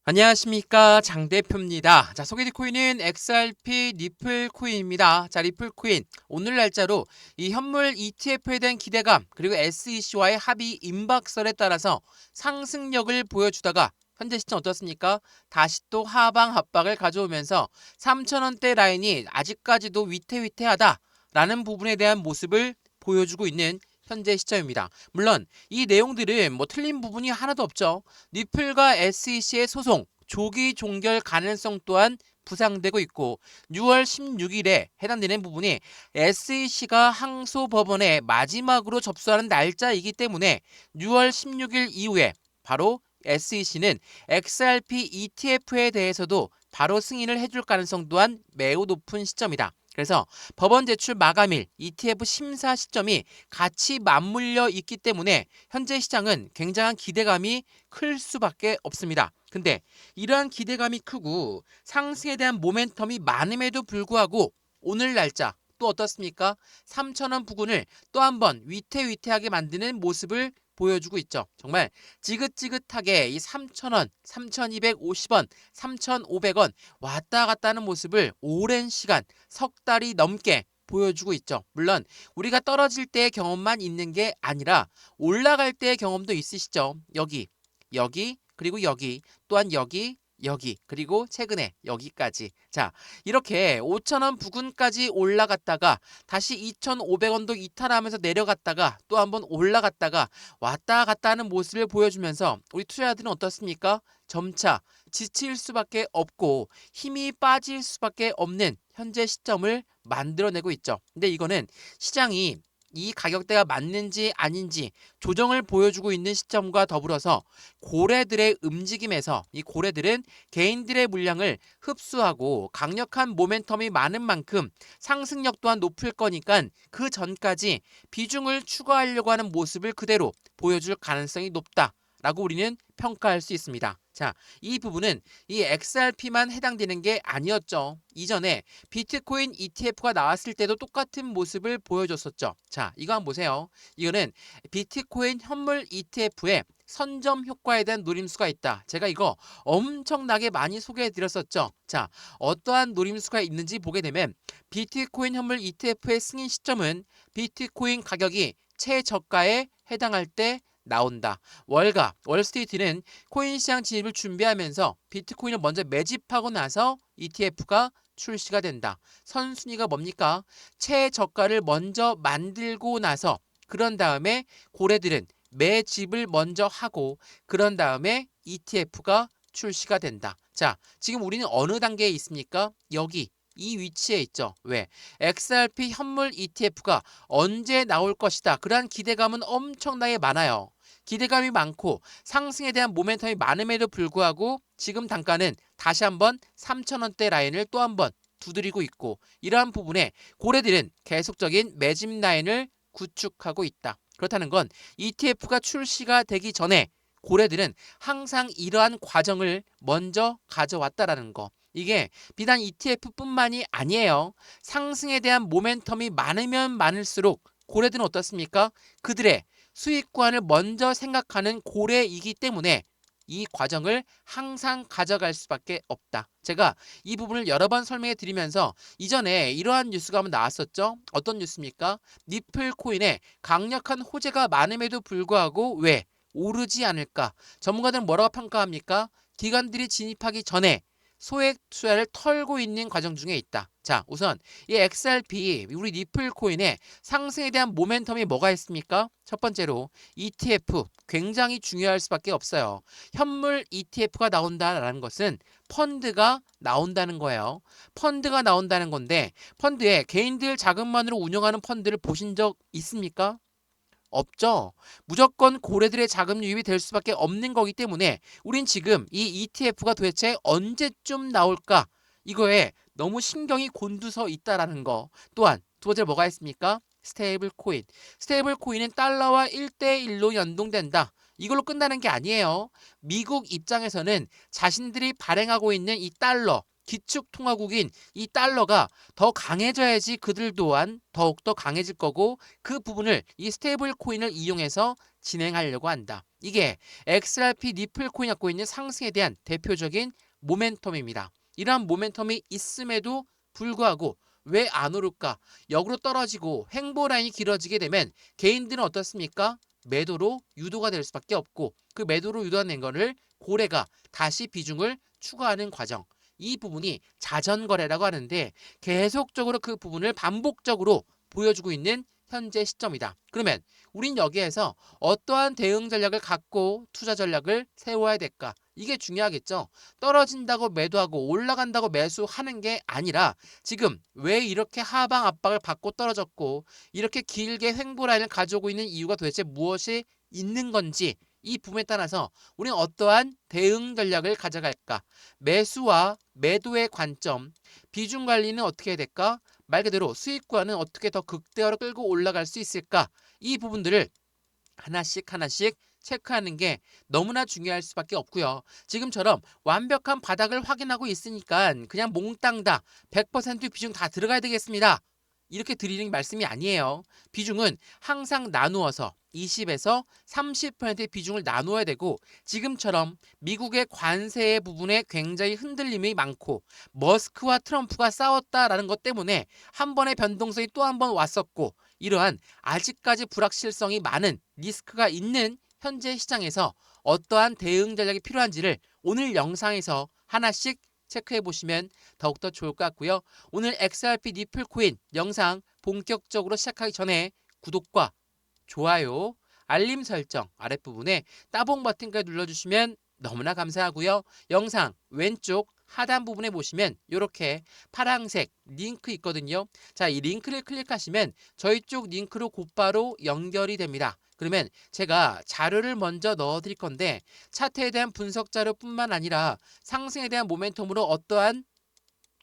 안녕하십니까, 장 대표입니다. 자, 소개될 코인은 XRP 리플 코인입니다. 자, 리플 코인 오늘 날짜로 이 현물 ETF에 대한 기대감 그리고 SEC와의 합의 임박설에 따라서 상승력을 보여주다가 현재 시점 어떻습니까? 다시 또 하방 압박을 가져오면서 3,000원대 라인이 아직까지도 위태위태하다라는 부분에 대한 모습을 보여주고 있는 현재 시점입니다. 물론 이 내용들은 틀린 부분이 하나도 없죠. 리플과 SEC의 소송, 조기 종결 가능성 또한 부상되고 있고 6월 16일에 해당되는 부분이 SEC가 항소법원에 마지막으로 접수하는 날짜이기 때문에 6월 16일 이후에 바로 SEC는 XRP ETF에 대해서도 바로 승인을 해줄 가능성 또한 매우 높은 시점이다. 그래서 법원 제출 마감일, ETF 심사 시점이 같이 맞물려 있기 때문에 현재 시장은 굉장한 기대감이 클 수밖에 없습니다. 근데 이러한 기대감이 크고 상승에 대한 모멘텀이 많음에도 불구하고 오늘 날짜 또 어떻습니까? 3,000원 부근을 또 한번 위태위태하게 만드는 모습을 보여주고 있죠. 정말 지긋지긋하게 이 3,000원, 3,250원, 3,500원 왔다 갔다 하는 모습을 오랜 시간 석 달이 넘게 보여주고 있죠. 물론 우리가 떨어질 때의 경험만 있는 게 아니라 올라갈 때의 경험도 있으시죠. 여기, 그리고 여기, 또한 여기, 그리고 최근에 여기까지. 자, 이렇게 5,000원 부근까지 올라갔다가 다시 2,500원도 이탈하면서 내려갔다가 또 한번 올라갔다가 왔다 갔다 하는 모습을 보여주면서 우리 투자자들은 어떻습니까? 점차 지칠 수밖에 없고 힘이 빠질 수밖에 없는 현재 시점을 만들어내고 있죠. 근데 이거는 시장이 이 가격대가 맞는지 아닌지 조정을 보여주고 있는 시점과 더불어서 고래들의 움직임에서 이 고래들은 개인들의 물량을 흡수하고 강력한 모멘텀이 많은 만큼 상승력 또한 높을 거니까 그 전까지 비중을 추가하려고 하는 모습을 그대로 보여줄 가능성이 높다라고 우리는 평가할 수 있습니다. 자, 이 부분은 이 XRP만 해당되는 게 아니었죠. 이전에 비트코인 ETF가 나왔을 때도 똑같은 모습을 보여줬었죠. 자, 이거 한번 보세요. 이거는 비트코인 현물 ETF의 선점 효과에 대한 노림수가 있다. 제가 이거 엄청나게 많이 소개해 드렸었죠. 자, 어떠한 노림수가 있는지 보게 되면 비트코인 현물 ETF의 승인 시점은 비트코인 가격이 최저가에 해당할 때 나온다. 월스트리트는 코인 시장 진입을 준비하면서 비트코인을 먼저 매집하고 나서 ETF가 출시가 된다. 선순위가 뭡니까? 최저가를 먼저 만들고 나서 그런 다음에 고래들은 매집을 먼저 하고 그런 다음에 ETF가 출시가 된다. 자, 지금 우리는 어느 단계에 있습니까? 여기 이 위치에 있죠. 왜? XRP 현물 ETF가 언제 나올 것이다. 그러한 기대감은 엄청나게 많아요. 기대감이 많고 상승에 대한 모멘텀이 많음에도 불구하고 지금 단가는 다시 한번 3,000원대 라인을 또 한번 두드리고 있고 이러한 부분에 고래들은 계속적인 매집 라인을 구축하고 있다. 그렇다는 건 ETF가 출시가 되기 전에 고래들은 항상 이러한 과정을 먼저 가져왔다라는 거. 이게 비단 ETF뿐만이 아니에요. 상승에 대한 모멘텀이 많으면 많을수록 고래들은 어떻습니까? 그들의 수익권을 먼저 생각하는 고래이기 때문에 이 과정을 항상 가져갈 수밖에 없다. 제가 이 부분을 여러 번 설명해 드리면서 이전에 이러한 뉴스가 한번 나왔었죠. 어떤 뉴스입니까? 리플 코인에 강력한 호재가 많음에도 불구하고 왜 오르지 않을까? 전문가들은 뭐라고 평가합니까? 기관들이 진입하기 전에 소액 투자를 털고 있는 과정 중에 있다. 자, 우선 이 XRP 우리 리플 코인의 상승에 대한 모멘텀이 뭐가 있습니까? 첫 번째로 ETF 굉장히 중요할 수밖에 없어요. 현물 ETF가 나온다라는 것은 펀드가 나온다는 거예요. 펀드가 나온다는 건데 펀드에 개인들 자금만으로 운영하는 펀드를 보신 적 있습니까? 없죠. 무조건 고래들의 자금 유입이 될 수밖에 없는 거기 때문에 우린 지금 이 ETF가 도대체 언제쯤 나올까? 이거에 너무 신경이 곤두서 있다라는 거. 또한 두 번째 뭐가 있습니까? 스테이블 코인. 스테이블 코인은 달러와 1대1로 연동된다. 이걸로 끝나는 게 아니에요. 미국 입장에서는 자신들이 발행하고 있는 이 달러, 기축통화국인 이 달러가 더 강해져야지 그들 또한 더욱더 강해질 거고 그 부분을 이 스테이블 코인을 이용해서 진행하려고 한다. 이게 XRP 니플 코인이 갖고 있는 상승에 대한 대표적인 모멘텀입니다. 이러한 모멘텀이 있음에도 불구하고 왜 안 오를까? 역으로 떨어지고 횡보 라인이 길어지게 되면 개인들은 어떻습니까? 매도로 유도가 될 수밖에 없고 그 매도로 유도된 거를 고래가 다시 비중을 추가하는 과정. 이 부분이 자전거래라고 하는데 계속적으로 그 부분을 반복적으로 보여주고 있는 현재 시점이다. 그러면 우린 여기에서 어떠한 대응 전략을 갖고 투자 전략을 세워야 될까? 이게 중요하겠죠. 떨어진다고 매도하고 올라간다고 매수하는 게 아니라 지금 왜 이렇게 하방 압박을 받고 떨어졌고 이렇게 길게 횡보 라인을 가져오고 있는 이유가 도대체 무엇이 있는 건지 이 부분에 따라서 우리는 어떠한 대응 전략을 가져갈까? 매수와 매도의 관점, 비중 관리는 어떻게 해야 될까? 말 그대로 수익과는 어떻게 더 극대화로 끌고 올라갈 수 있을까? 이 부분들을 하나씩 하나씩 체크하는 게 너무나 중요할 수밖에 없고요. 지금처럼 완벽한 바닥을 확인하고 있으니까 그냥 몽땅 다 100% 비중 다 들어가야 되겠습니다. 이렇게 드리는 말씀이 아니에요. 비중은 항상 나누어서 20에서 30%의 비중을 나누어야 되고 지금처럼 미국의 관세 부분에 굉장히 흔들림이 많고 머스크와 트럼프가 싸웠다라는 것 때문에 한 번의 변동성이 또 한 번 왔었고 이러한 아직까지 불확실성이 많은 리스크가 있는 현재 시장에서 어떠한 대응 전략이 필요한지를 오늘 영상에서 하나씩 체크해 보시면 더욱더 좋을 것 같고요. 오늘 XRP 니플 코인 영상 본격적으로 시작하기 전에 구독과 좋아요, 알림 설정 아랫부분에 따봉 버튼까지 눌러주시면 너무나 감사하고요. 영상 왼쪽 하단 부분에 보시면 이렇게 파란색 링크 있거든요. 자, 이 링크를 클릭하시면 저희 쪽 링크로 곧바로 연결이 됩니다. 그러면 제가 자료를 먼저 넣어 드릴 건데 차트에 대한 분석 자료뿐만 아니라 상승에 대한 모멘텀으로 어떠한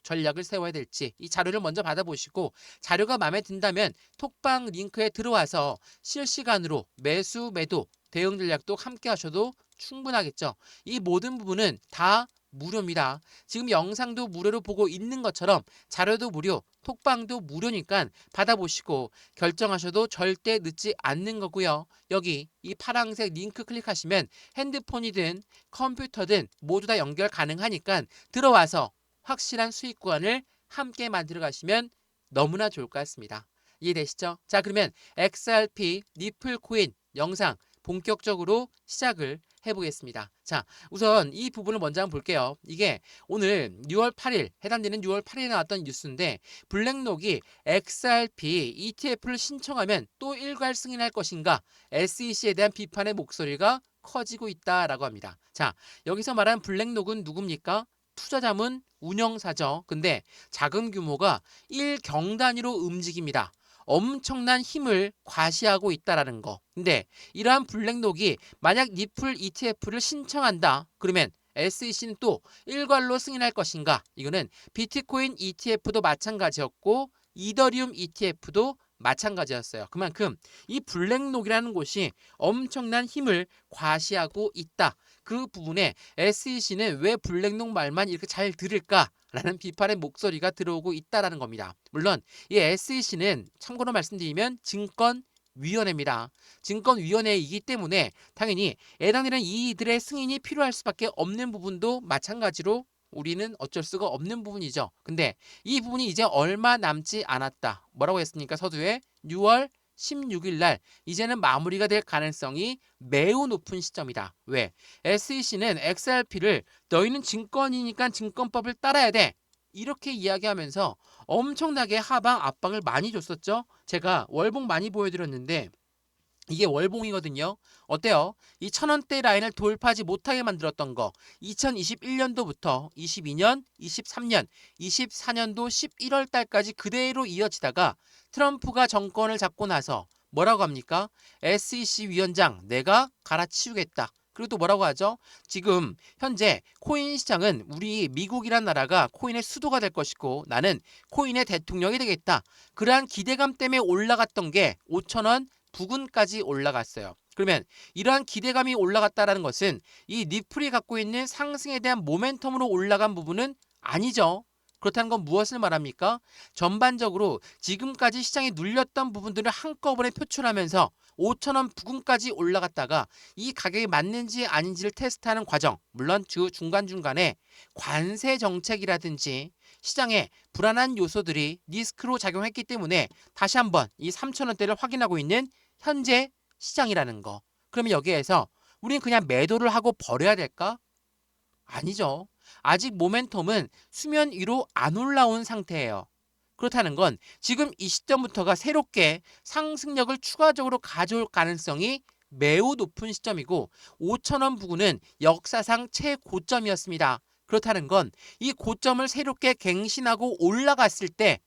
전략을 세워야 될지 이 자료를 먼저 받아보시고 자료가 마음에 든다면 톡방 링크에 들어와서 실시간으로 매수, 매도, 대응 전략도 함께 하셔도 충분하겠죠. 이 모든 부분은 다 무료입니다. 지금 영상도 무료로 보고 있는 것처럼 자료도 무료, 톡방도 무료니까 받아보시고 결정하셔도 절대 늦지 않는 거고요. 여기 이 파란색 링크 클릭하시면 핸드폰이든 컴퓨터든 모두 다 연결 가능하니까 들어와서 확실한 수익 구간을 함께 만들어 가시면 너무나 좋을 것 같습니다. 이해되시죠? 자, 그러면 XRP 니플 코인 영상 본격적으로 시작을 해보겠습니다. 자, 우선 이 부분을 먼저 한번 볼게요. 이게 오늘 6월 8일 해당되는 6월 8일에 나왔던 뉴스인데 블랙록이 XRP ETF를 신청하면 또 일괄 승인할 것인가 SEC에 대한 비판의 목소리가 커지고 있다라고 합니다. 자, 여기서 말하는 블랙록은 누굽니까? 투자자문 운영사죠. 근데 자금 규모가 1경 단위로 움직입니다. 엄청난 힘을 과시하고 있다라는 거. 근데 이러한 블랙록이 만약 니플 ETF를 신청한다. 그러면 SEC는 또 일괄로 승인할 것인가? 이거는 비트코인 ETF도 마찬가지였고 이더리움 ETF도 마찬가지였어요. 그만큼 이 블랙록이라는 곳이 엄청난 힘을 과시하고 있다. 그 부분에 SEC는 왜 블랙록 말만 이렇게 잘 들을까라는 비판의 목소리가 들어오고 있다라는 겁니다. 물론 이 SEC는 참고로 말씀드리면 증권위원회입니다. 증권위원회이기 때문에 당연히 해당되는 이들의 승인이 필요할 수밖에 없는 부분도 마찬가지로 우리는 어쩔 수가 없는 부분이죠. 근데 이 부분이 이제 얼마 남지 않았다. 뭐라고 했습니까? 서두에 6월 16일 날 이제는 마무리가 될 가능성이 매우 높은 시점이다. 왜? SEC는 XRP를 너희는 증권이니까 증권법을 따라야 돼. 이렇게 이야기하면서 엄청나게 하방 압박을 많이 줬었죠. 제가 월봉 많이 보여드렸는데 이게 월봉이거든요. 어때요? 이 1,000원대 라인을 돌파하지 못하게 만들었던 거 2021년도부터 22년, 23년, 24년도 11월 달까지 그대로 이어지다가 트럼프가 정권을 잡고 나서 뭐라고 합니까? SEC 위원장 내가 갈아치우겠다. 그리고 또 뭐라고 하죠? 지금 현재 코인 시장은 우리 미국이란 나라가 코인의 수도가 될 것이고 나는 코인의 대통령이 되겠다. 그러한 기대감 때문에 올라갔던 게 5,000원 부근까지 올라갔어요. 그러면 이러한 기대감이 올라갔다는 것은 이 니플이 갖고 있는 상승에 대한 모멘텀으로 올라간 부분은 아니죠. 그렇다는 건 무엇을 말합니까? 전반적으로 지금까지 시장이 눌렸던 부분들을 한꺼번에 표출하면서 5,000원 부근까지 올라갔다가 이 가격이 맞는지 아닌지를 테스트하는 과정, 물론 중간중간에 관세 정책이라든지 시장에 불안한 요소들이 리스크로 작용했기 때문에 다시 한번 이 3,000원대를 확인하고 있는 현재 시장이라는 거. 그러면 여기에서 우리는 그냥 매도를 하고 버려야 될까? 아니죠. 아직 모멘텀은 수면 위로 안 올라온 상태예요. 그렇다는 건 지금 이 시점부터가 새롭게 상승력을 추가적으로 가져올 가능성이 매우 높은 시점이고 5,000원 부근은 역사상 최고점이었습니다. 그렇다는 건 이 고점을 새롭게 갱신하고 올라갔을 때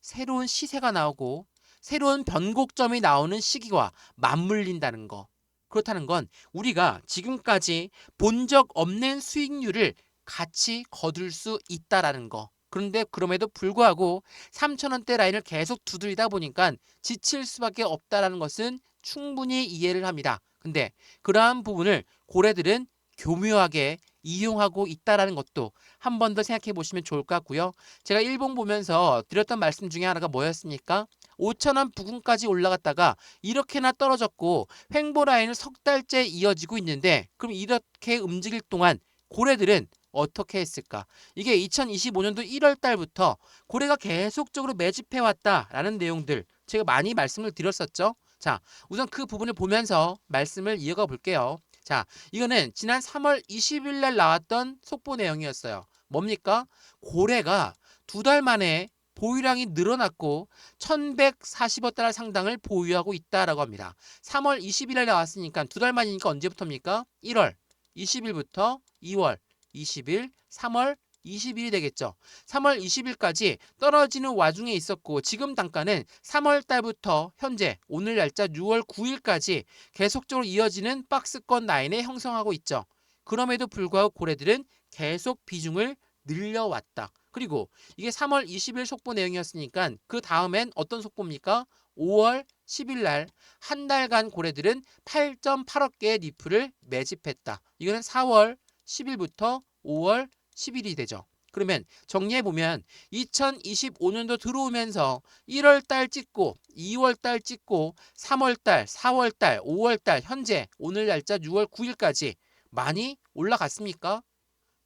새로운 시세가 나오고 새로운 변곡점이 나오는 시기와 맞물린다는 거. 그렇다는 건 우리가 지금까지 본 적 없는 수익률을 같이 거둘 수 있다라는 거. 그런데 그럼에도 불구하고 3,000원대 라인을 계속 두드리다 보니까 지칠 수밖에 없다라는 것은 충분히 이해를 합니다. 근데 그러한 부분을 고래들은 교묘하게 이용하고 있다라는 것도 한 번 더 생각해 보시면 좋을 것 같고요. 제가 일봉 보면서 드렸던 말씀 중에 하나가 뭐였습니까? 5,000원 부근까지 올라갔다가 이렇게나 떨어졌고 횡보 라인을 석 달째 이어지고 있는데 그럼 이렇게 움직일 동안 고래들은 어떻게 했을까? 이게 2025년도 1월 달부터 고래가 계속적으로 매집해 왔다라는 내용들 제가 많이 말씀을 드렸었죠. 자, 우선 그 부분을 보면서 말씀을 이어가 볼게요. 자, 이거는 지난 3월 20일 날 나왔던 속보 내용이었어요. 뭡니까? 고래가 2달 만에 보유량이 늘어났고 1,140억 달러 상당을 보유하고 있다라고 합니다. 3월 20일 날 나왔으니까 2달 만이니까 언제부터입니까? 1월 20일부터 2월 20일, 3월 20일이 되겠죠. 3월 20일까지 떨어지는 와중에 있었고 지금 단가는 3월 달부터 현재 오늘 날짜 6월 9일까지 계속적으로 이어지는 박스권 라인에 형성하고 있죠. 그럼에도 불구하고 고래들은 계속 비중을 늘려왔다. 그리고 이게 3월 20일 속보 내용이었으니까 그 다음엔 어떤 속보입니까? 5월 10일 날 한 달간 고래들은 8.8억 개의 니플을 매집했다. 이거는 4월 10일부터 5월 10일이 되죠. 그러면 정리해보면 2025년도 들어오면서 1월달 찍고 2월달 찍고 3월달, 4월달, 5월달 현재 오늘 날짜 6월 9일까지 많이 올라갔습니까?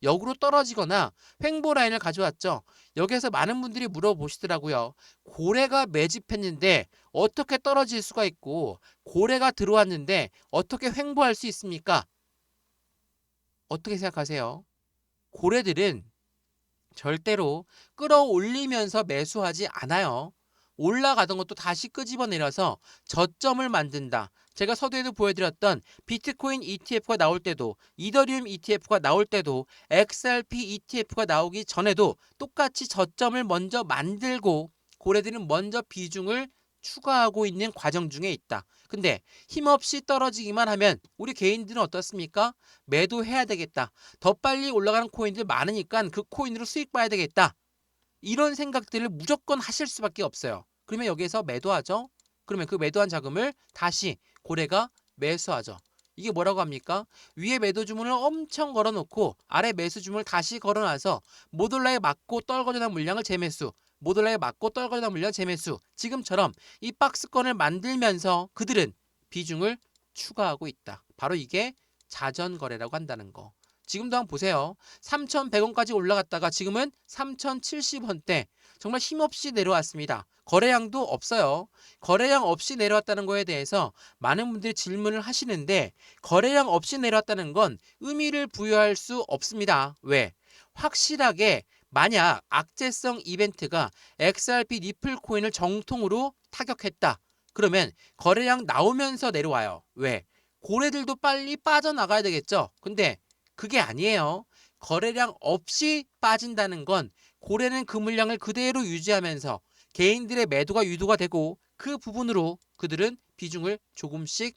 역으로 떨어지거나 횡보 라인을 가져왔죠. 여기에서 많은 분들이 물어보시더라고요. 고래가 매집했는데 어떻게 떨어질 수가 있고 고래가 들어왔는데 어떻게 횡보할 수 있습니까? 어떻게 생각하세요? 고래들은 절대로 끌어올리면서 매수하지 않아요. 올라가던 것도 다시 끄집어내려서 저점을 만든다. 제가 서두에도 보여드렸던 비트코인 ETF가 나올 때도 이더리움 ETF가 나올 때도 XRP ETF가 나오기 전에도 똑같이 저점을 먼저 만들고 고래들은 먼저 비중을 추가하고 있는 과정 중에 있다. 근데 힘없이 떨어지기만 하면 우리 개인들은 어떻습니까? 매도해야 되겠다. 더 빨리 올라가는 코인들 많으니까 그 코인으로 수익 봐야 되겠다. 이런 생각들을 무조건 하실 수밖에 없어요. 그러면 여기에서 매도하죠. 그러면 그 매도한 자금을 다시 고래가 매수하죠. 이게 뭐라고 합니까? 위에 매도 주문을 엄청 걸어놓고 아래 매수 주문을 다시 걸어놔서 모돌라에 맞고 떨궈져난 물량을 재매수, 모돌라에 맞고 떨궈져난 물량 재매수. 지금처럼 이 박스권을 만들면서 그들은 비중을 추가하고 있다. 바로 이게 자전거래라고 한다는 거. 지금도 한번 보세요. 3,100원까지 올라갔다가 지금은 3,070원대. 정말 힘없이 내려왔습니다. 거래량도 없어요. 거래량 없이 내려왔다는 거에 대해서 많은 분들이 질문을 하시는데 거래량 없이 내려왔다는 건 의미를 부여할 수 없습니다. 왜? 확실하게 만약 악재성 이벤트가 XRP 리플 코인을 정통으로 타격했다. 그러면 거래량 나오면서 내려와요. 왜? 고래들도 빨리 빠져나가야 되겠죠. 근데 그게 아니에요. 거래량 없이 빠진다는 건 고래는 그 물량을 그대로 유지하면서 개인들의 매도가 유도가 되고 그 부분으로 그들은 비중을 조금씩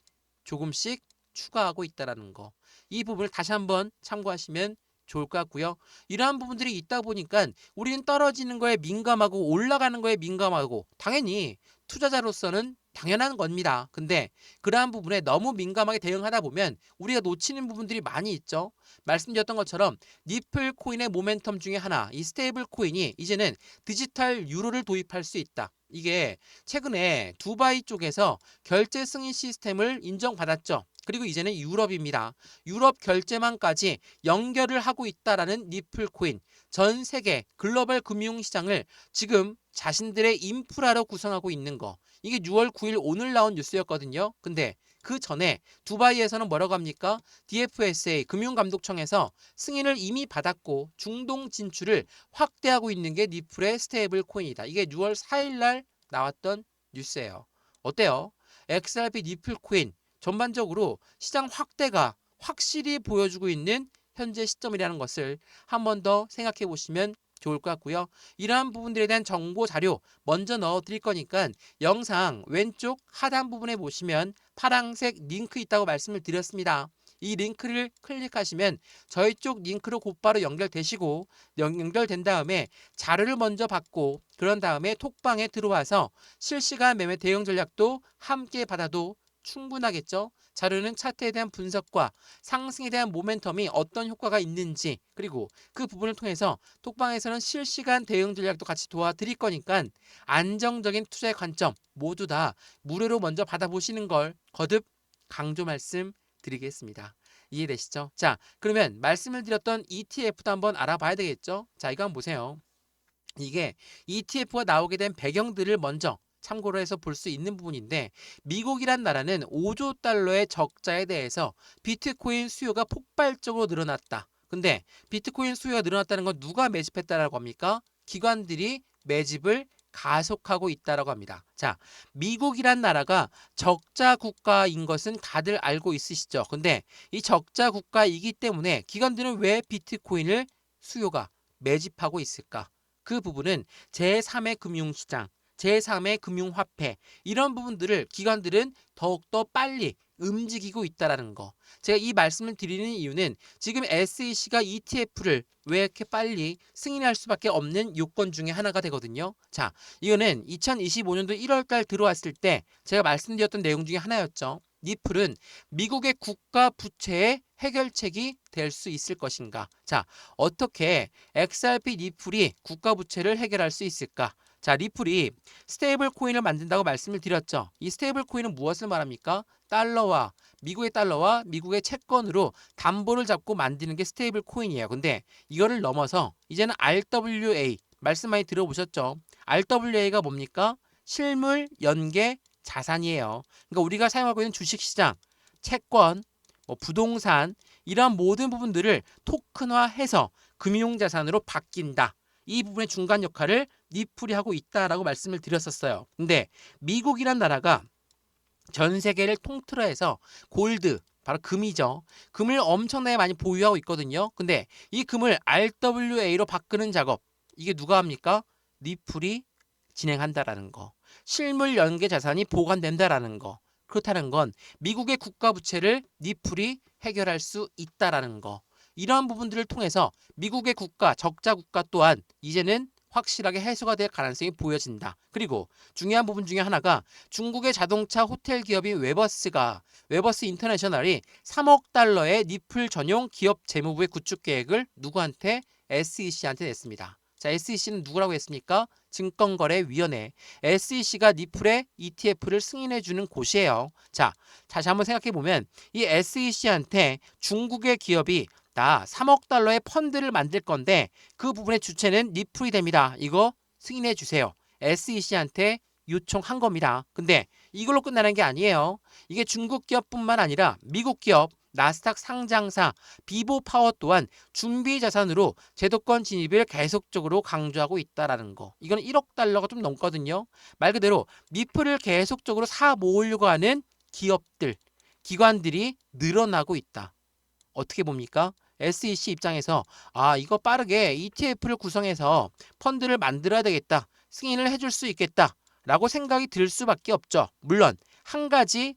추가하고 있다는 거. 이 부분을 다시 한번 참고하시면 좋을 것 같고요. 이러한 부분들이 있다 보니까 우리는 떨어지는 거에 민감하고 올라가는 거에 민감하고 당연히 투자자로서는 당연한 겁니다. 근데 그러한 부분에 너무 민감하게 대응하다 보면 우리가 놓치는 부분들이 많이 있죠. 말씀드렸던 것처럼 니플 코인의 모멘텀 중에 하나, 이 스테이블 코인이 이제는 디지털 유로를 도입할 수 있다. 이게 최근에 두바이 쪽에서 결제 승인 시스템을 인정받았죠. 그리고 이제는 유럽입니다. 유럽 결제망까지 연결을 하고 있다라는 니플 코인. 전 세계 글로벌 금융시장을 지금 자신들의 인프라로 구성하고 있는 거. 이게 6월 9일 오늘 나온 뉴스였거든요. 근데 그 전에 두바이에서는 뭐라고 합니까? DFSA 금융감독청에서 승인을 이미 받았고 중동 진출을 확대하고 있는 게 니플의 스테이블 코인이다. 이게 6월 4일 날 나왔던 뉴스예요. 어때요? XRP 니플 코인 전반적으로 시장 확대가 확실히 보여주고 있는 현재 시점이라는 것을 한 번 더 생각해 보시면 좋을 것 같고요. 이러한 부분들에 대한 정보 자료 먼저 넣어 드릴 거니까 영상 왼쪽 하단 부분에 보시면 파란색 링크 있다고 말씀을 드렸습니다. 이 링크를 클릭하시면 저희 쪽 링크로 곧바로 연결되시고 연결된 다음에 자료를 먼저 받고 그런 다음에 톡방에 들어와서 실시간 매매 대응 전략도 함께 받아도 충분하겠죠. 자료는 차트에 대한 분석과 상승에 대한 모멘텀이 어떤 효과가 있는지 그리고 그 부분을 통해서 톡방에서는 실시간 대응 전략도 같이 도와드릴 거니까 안정적인 투자의 관점 모두 다 무료로 먼저 받아보시는 걸 거듭 강조 말씀드리겠습니다. 이해되시죠? 자, 그러면 말씀을 드렸던 ETF도 한번 알아봐야 되겠죠? 자, 이거 한번 보세요. 이게 ETF가 나오게 된 배경들을 먼저 참고로 해서 볼 수 있는 부분인데 미국이란 나라는 5조 달러의 적자에 대해서 비트코인 수요가 폭발적으로 늘어났다. 근데 비트코인 수요가 늘어났다는 건 누가 매집했다라고 합니까? 기관들이 매집을 가속하고 있다라고 합니다. 자, 미국이란 나라가 적자 국가인 것은 다들 알고 있으시죠? 근데 이 적자 국가이기 때문에 기관들은 왜 비트코인을 수요가 매집하고 있을까? 그 부분은 제3의 금융시장, 제3의 금융화폐 이런 부분들을 기관들은 더욱더 빨리 움직이고 있다라는 거. 제가 이 말씀을 드리는 이유는 지금 SEC가 ETF를 왜 이렇게 빨리 승인할 수밖에 없는 요건 중에 하나가 되거든요. 자, 이거는 2025년도 1월 달 들어왔을 때 제가 말씀드렸던 내용 중에 하나였죠. 니플은 미국의 국가 부채의 해결책이 될 수 있을 것인가? 자, 어떻게 XRP 니플이 국가 부채를 해결할 수 있을까? 자, 리플이 스테이블 코인을 만든다고 말씀을 드렸죠. 이 스테이블 코인은 무엇을 말합니까? 미국의 달러와 미국의 채권으로 담보를 잡고 만드는 게 스테이블 코인이에요. 근데 이거를 넘어서 이제는 RWA 말씀 많이 들어보셨죠? RWA가 뭡니까? 실물 연계 자산이에요. 그러니까 우리가 사용하고 있는 주식시장, 채권, 부동산 이러한 모든 부분들을 토큰화해서 금융자산으로 바뀐다. 이 부분의 중간 역할을 니플이 하고 있다라고 말씀을 드렸었어요. 근데 미국이란 나라가 전 세계를 통틀어 해서 골드, 바로 금이죠. 금을 엄청나게 많이 보유하고 있거든요. 근데 이 금을 RWA로 바꾸는 작업, 이게 누가 합니까? 니플이 진행한다라는 거. 실물 연계 자산이 보관된다라는 거. 그렇다는 건 미국의 국가 부채를 니플이 해결할 수 있다라는 거. 이러한 부분들을 통해서 미국의 국가, 적자 국가 또한 이제는 확실하게 해소가 될 가능성이 보여진다. 그리고 중요한 부분 중에 하나가 중국의 자동차 호텔 기업인 웨버스 인터내셔널이 3억 달러의 니플 전용 기업 재무부의 구축 계획을 누구한테? SEC한테 냈습니다. 자, SEC는 누구라고 했습니까? 증권거래위원회. SEC가 니플의 ETF를 승인해주는 곳이에요. 자, 다시 한번 생각해보면 이 SEC한테 중국의 기업이 나 3억 달러의 펀드를 만들 건데 그 부분의 주체는 니플이 됩니다. 이거 승인해 주세요. SEC한테 요청한 겁니다. 근데 이걸로 끝나는 게 아니에요. 이게 중국 기업뿐만 아니라 미국 기업, 나스닥 상장사, 비보파워 또한 준비 자산으로 제도권 진입을 계속적으로 강조하고 있다라는 거. 이건 1억 달러가 좀 넘거든요. 말 그대로 니플을 계속적으로 사 모으려고 하는 기업들, 기관들이 늘어나고 있다. 어떻게 봅니까? SEC 입장에서 이거 빠르게 ETF를 구성해서 펀드를 만들어야 되겠다. 승인을 해줄 수 있겠다. 라고 생각이 들 수밖에 없죠. 물론 한 가지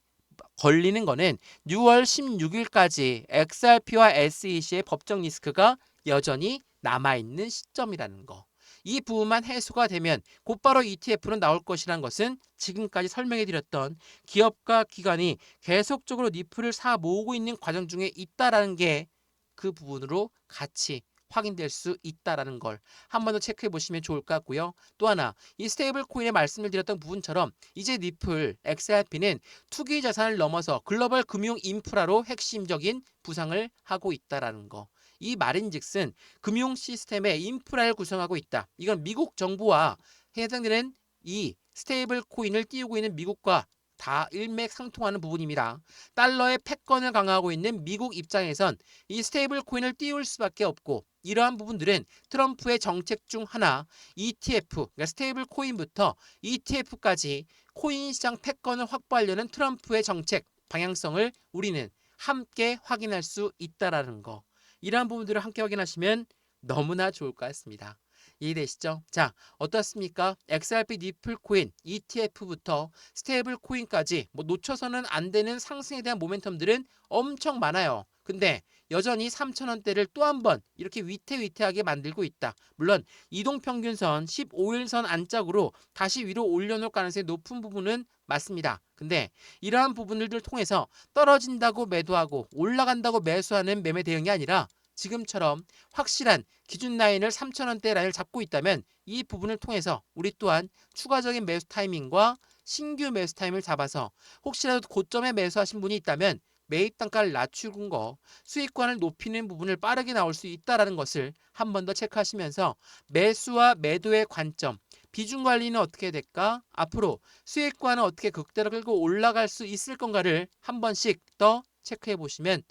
걸리는 거는 6월 16일까지 XRP와 SEC의 법적 리스크가 여전히 남아있는 시점이라는 거. 이 부분만 해소가 되면 곧바로 ETF는 나올 것이라는 것은 지금까지 설명해 드렸던 기업과 기관이 계속적으로 니플을 사 모으고 있는 과정 중에 있다라는 게 그 부분으로 같이 확인될 수 있다라는 걸 한 번 더 체크해 보시면 좋을 것 같고요. 또 하나, 이 스테이블 코인에 말씀을 드렸던 부분처럼 이제 니플, XRP는 투기 자산을 넘어서 글로벌 금융 인프라로 핵심적인 부상을 하고 있다라는 거. 이 말인즉슨 금융 시스템의 인프라를 구성하고 있다. 이건 미국 정부와 해당되는 이 스테이블 코인을 띄우고 있는 미국과 다 일맥상통하는 부분입니다. 달러의 패권을 강화하고 있는 미국 입장에선 이 스테이블 코인을 띄울 수밖에 없고, 이러한 부분들은 트럼프의 정책 중 하나, ETF, 그러니까 스테이블 코인부터 ETF까지 코인 시장 패권을 확보하려는 트럼프의 정책 방향성을 우리는 함께 확인할 수 있다라는 거. 이러한 부분들을 함께 확인하시면 너무나 좋을 것 같습니다. 이해되시죠? 자, 어떻습니까? XRP 니플 코인, ETF부터 스테이블 코인까지 놓쳐서는 안 되는 상승에 대한 모멘텀들은 엄청 많아요. 근데 여전히 3,000원대를 또 한 번 이렇게 위태위태하게 만들고 있다. 물론 이동평균선 15일선 안짝으로 다시 위로 올려놓을 가능성이 높은 부분은 맞습니다. 근데 이러한 부분들을 통해서 떨어진다고 매도하고 올라간다고 매수하는 매매 대응이 아니라 지금처럼 확실한 기준 라인을 3,000원대 라인을 잡고 있다면 이 부분을 통해서 우리 또한 추가적인 매수 타이밍과 신규 매수 타임을 잡아서 혹시라도 고점에 매수하신 분이 있다면 매입 단가를 낮추는 거, 수익권을 높이는 부분을 빠르게 나올 수 있다는 것을 한 번 더 체크하시면서 매수와 매도의 관점, 비중 관리는 어떻게 될까? 앞으로 수익권은 어떻게 극대로 끌고 올라갈 수 있을 건가를 한 번씩 더 체크해 보시면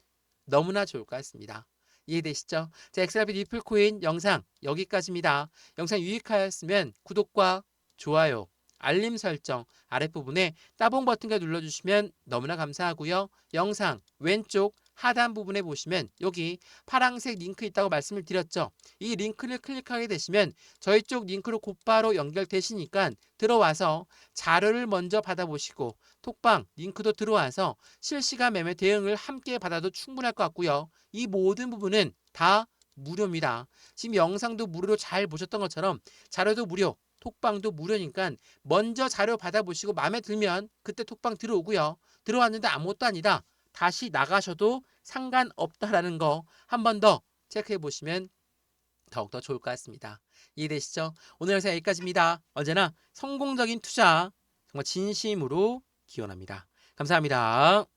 너무나 좋을 것 같습니다. 이해되시죠? 자, XRP 리플 코인 영상 여기까지입니다. 영상 유익하였으면 구독과 좋아요, 알림 설정 아랫부분에 따봉 버튼까지 눌러주시면 너무나 감사하고요. 영상 왼쪽 하단 부분에 보시면 여기 파란색 링크 있다고 말씀을 드렸죠. 이 링크를 클릭하게 되시면 저희 쪽 링크로 곧바로 연결되시니까 들어와서 자료를 먼저 받아보시고 톡방 링크도 들어와서 실시간 매매 대응을 함께 받아도 충분할 것 같고요. 이 모든 부분은 다 무료입니다. 지금 영상도 무료로 잘 보셨던 것처럼 자료도 무료, 톡방도 무료니까 먼저 자료 받아보시고 마음에 들면 그때 톡방 들어오고요. 들어왔는데 아무것도 아니다, 다시 나가셔도 상관없다라는 거 한 번 더 체크해 보시면 더욱더 좋을 것 같습니다. 이해되시죠? 오늘 영상 여기까지입니다. 언제나 성공적인 투자 정말 진심으로 기원합니다. 감사합니다.